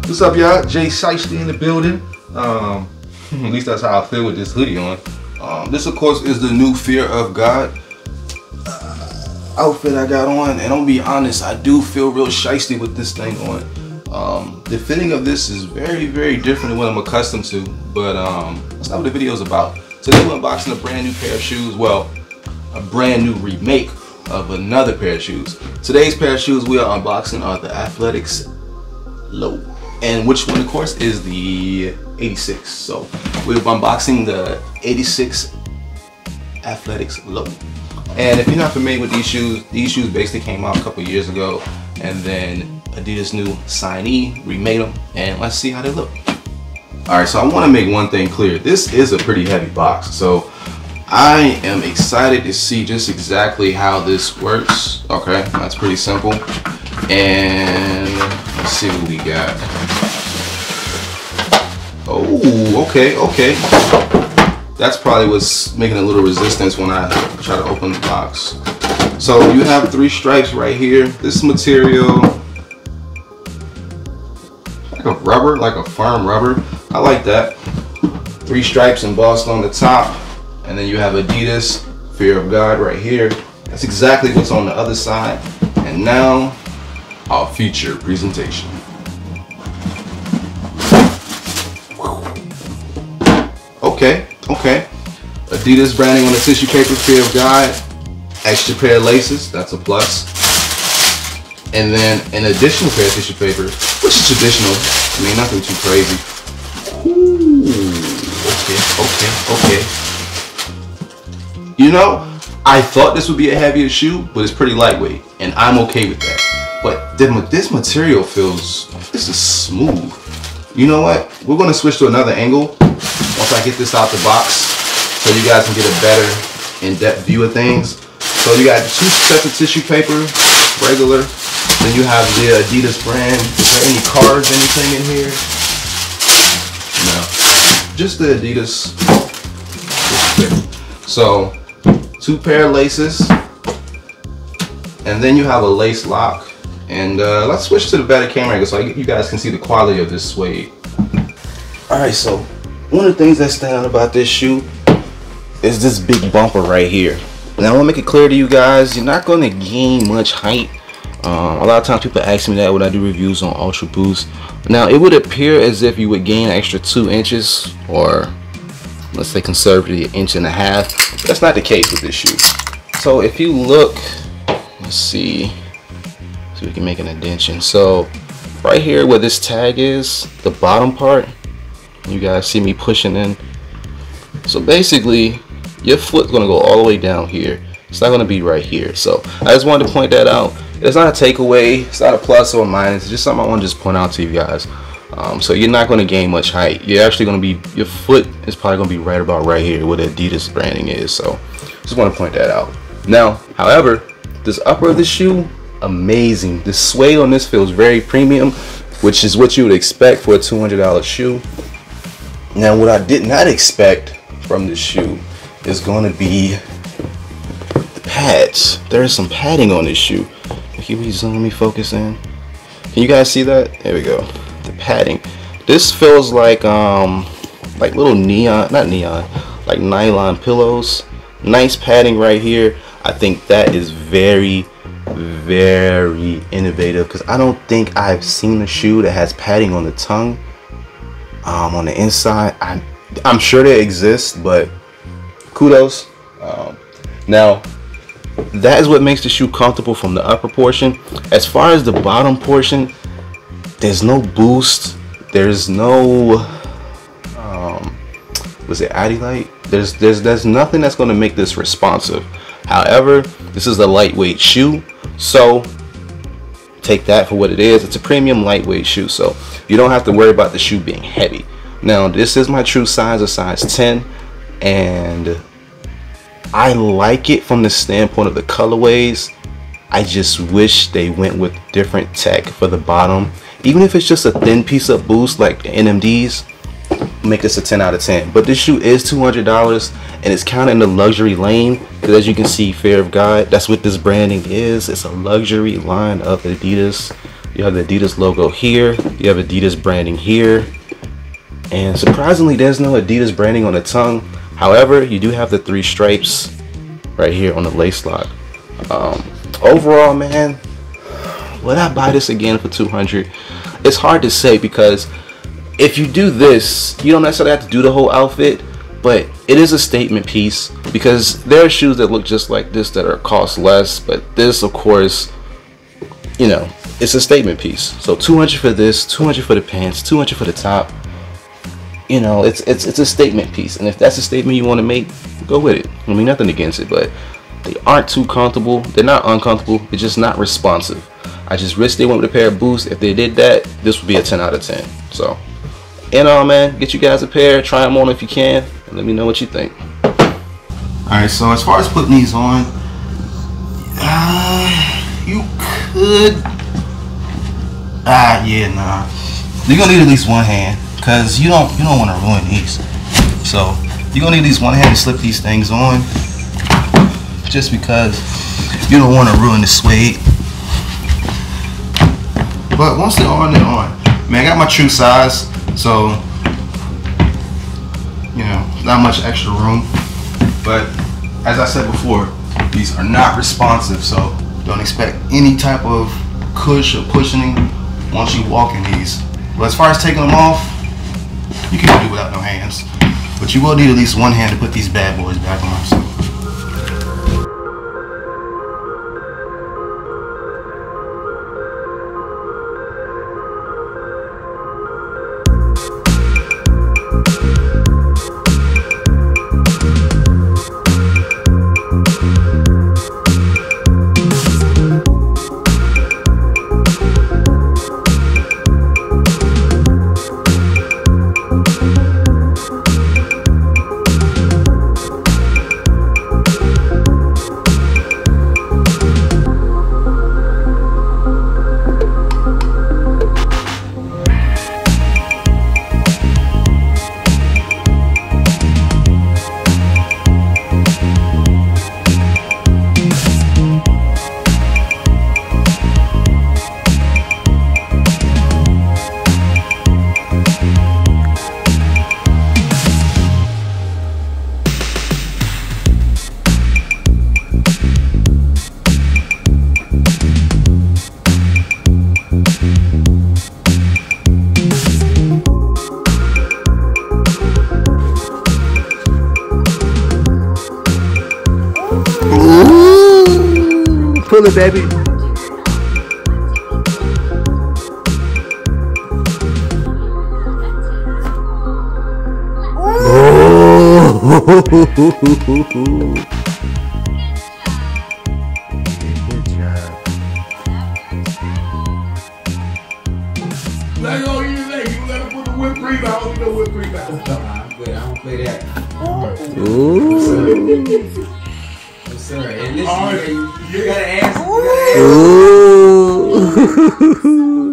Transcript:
What's up, y'all? Jay Shiesty in the building. At least that's how I feel with this hoodie on. This, of course, is the new Fear of God outfit I got on, and I'll be honest, I do feel real shiesty with this thing on. The fitting of this is very, very different than what I'm accustomed to, but that's not what the video is about. Today we're unboxing a brand new pair of shoes. Well, a brand new remake of another pair of shoes. Today's pair of shoes we are unboxing are the Athletics Low, and which one, of course, is the 86. So we're unboxing the 86 Athletics Low. And if you're not familiar with these shoes basically came out a couple years ago, and then Adidas new signee remade them, and let's see how they look. Alright, so I want to make one thing clear. This is a pretty heavy box, so I am excited to see just exactly how this works. Okay, that's pretty simple. And let's see what we got. Oh, okay. That's probably what's making a little resistance when I try to open the box. So you have 3 stripes right here. This material, like a rubber, like a firm rubber. I like that. 3 stripes embossed on the top. And then you have Adidas Fear of God right here. That's exactly what's on the other side. And now, our feature presentation. Okay. Adidas branding on the tissue paper, Fear of God. Extra pair of laces, that's a plus. And then an additional pair of tissue paper, which is traditional. I mean, nothing too crazy. Ooh, okay. You know, I thought this would be a heavier shoe, but it's pretty lightweight, and I'm okay with that. But this material this is smooth. You know what? We're gonna switch to another angle once I get this out the box, so you guys can get a better in-depth view of things. So you got 2 sets of tissue paper, regular. Then you have the Adidas brand. Is there any cards, anything in here? No, just the Adidas. So 2 pair of laces, and then you have a lace lock. And let's switch to the better camera angle so you guys can see the quality of this suede. Alright, so one of the things that stand out about this shoe is this big bumper right here. Now I want to make it clear to you guys, you're not going to gain much height. A lot of times people ask me that when I do reviews on Ultra Boost. Now it would appear as if you would gain an extra 2 inches, or let's say conservatively 1.5 inches. But that's not the case with this shoe. So if you look, let's see if we can make an indentation. So right here where this tag is, the bottom part, you guys see me pushing in. So basically your foot's gonna go all the way down here. It's not gonna be right here. So I just wanted to point that out. It's not a takeaway, it's not a plus or a minus, it's just something I want to just point out to you guys. So you're not going to gain much height. You're actually going to be, your foot is probably going to be right about right here where the Adidas branding is. So just want to point that out. Now, however, this upper of the shoe, amazing. The suede on this feels very premium, which is what you would expect for a $200 shoe. Now, what I did not expect from this shoe is going to be the pads. There is some padding on this shoe. Can we zoom, let me focus in. Can you guys see that? There we go. The padding. This feels like little neon, not neon, like nylon pillows. Nice padding right here. I think that is very, very innovative, because I don't think I've seen a shoe that has padding on the tongue, on the inside. I'm sure they exist, but kudos. Now that is what makes the shoe comfortable from the upper portion. As far as the bottom portion, there's no boost, there's no was it Adilite? There's nothing that's going to make this responsive. However, this is a lightweight shoe, so take that for what it is. It's a premium lightweight shoe, so you don't have to worry about the shoe being heavy. Now this is my true size, a size 10, and I like it from the standpoint of the colorways. I just wish they went with different tech for the bottom. Even if it's just a thin piece of boost like the NMDs, make this a 10 out of 10. But this shoe is $200, and it's kind of in the luxury lane, because as you can see, Fear of God, that's what this branding is. It's a luxury line of Adidas. You have the Adidas logo here. You have Adidas branding here. And surprisingly, there's no Adidas branding on the tongue. However, you do have the 3 stripes right here on the lace lock. Overall, man, would I buy this again for $200? It's hard to say, because if you do this, you don't necessarily have to do the whole outfit, but it is a statement piece, because there are shoes that look just like this that are cost less, but this, of course, you know, it's a statement piece. So $200 for this, $200 for the pants, $200 for the top. You know, it's a statement piece, and if that's a statement you want to make, go with it. I mean, nothing against it, but they aren't too comfortable. They're not uncomfortable. They're just not responsive. I just wish they went with a pair of boots. If they did that, this would be a 10 out of 10. So, in all, man, get you guys a pair. Try them on if you can, and let me know what you think. All right. So as far as putting these on, you could. Yeah, nah. You're gonna need at least one hand, because you don't want to ruin these. So you're gonna need at least one hand to slip these things on, just because you don't want to ruin the suede. But once they're on, they're on. Man, I got my true size, so you know, not much extra room. But as I said before, these are not responsive, so don't expect any type of cush or cushioning once you walk in these. But as far as taking them off, you can do without no hands. But you will need at least one hand to put these bad boys back on. So. Pull it, baby. Oh. Good job. Let's go eat today. You gotta put the whipped cream out. I don't know whipped cream out. I don't play that. Ooh. Sir, and this All right. you gotta ask. Ooh.